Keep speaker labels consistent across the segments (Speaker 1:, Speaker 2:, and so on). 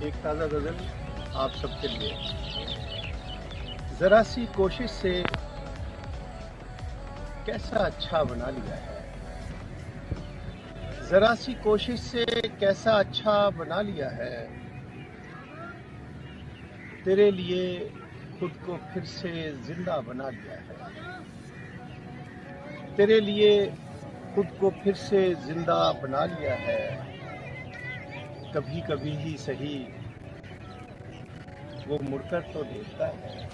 Speaker 1: एक ताज़ा गज़ल आप सबके लिए। ज़रा सी कोशिश से कैसा अच्छा बना लिया है, ज़रा सी कोशिश से कैसा अच्छा बना लिया है। तेरे लिए खुद को फिर से जिंदा बना लिया है, तेरे लिए खुद को फिर से जिंदा बना लिया है। कभी कभी ही सही वो मुड़कर तो देखता है,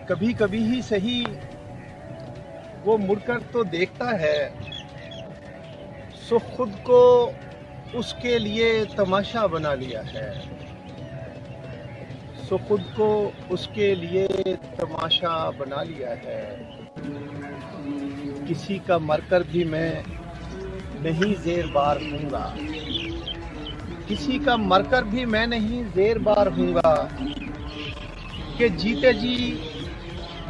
Speaker 1: कभी कभी ही सही वो मुड़कर तो देखता है। सो खुद को उसके लिए तमाशा बना लिया है, सो खुद को उसके लिए तमाशा बना लिया है। किसी का मरकर भी मैं नहीं ज़ेर बार हूँगा, किसी का मरकर भी मैं नहीं ज़ेर बार हूँगा। कि जीते जी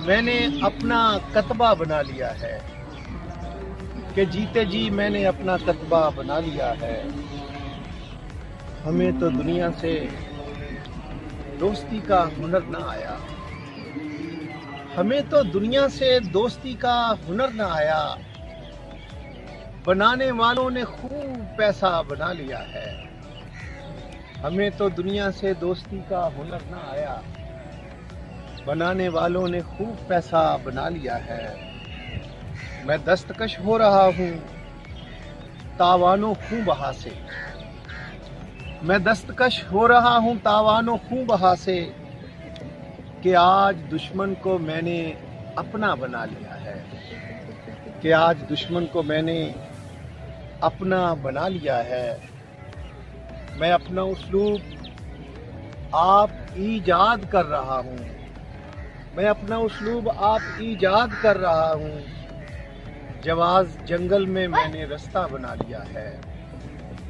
Speaker 1: मैंने अपना कतबा बना लिया है, कि जीते जी मैंने अपना कतबा बना लिया है। हमें तो दुनिया से दोस्ती का हुनर ना आया, हमें तो दुनिया से दोस्ती का हुनर ना आया। बनाने वालों ने खूब पैसा बना लिया है, हमें तो दुनिया से दोस्ती का हुनर ना आया। बनाने वालों ने खूब पैसा बना लिया है। मैं दस्तकश हो रहा हूँ तावानों खूब बहा से, मैं दस्तकश हो रहा हूँ तावानों खूब बहा से। कि आज दुश्मन को मैंने अपना बना लिया है, कि आज दुश्मन को मैंने अपना बना लिया है। मैं अपना उस्लूब आप ईजाद कर रहा हूँ, मैं अपना उस्लूब आप ईजाद कर रहा हूँ। जवाज़ जंगल में मैंने रास्ता बना लिया है।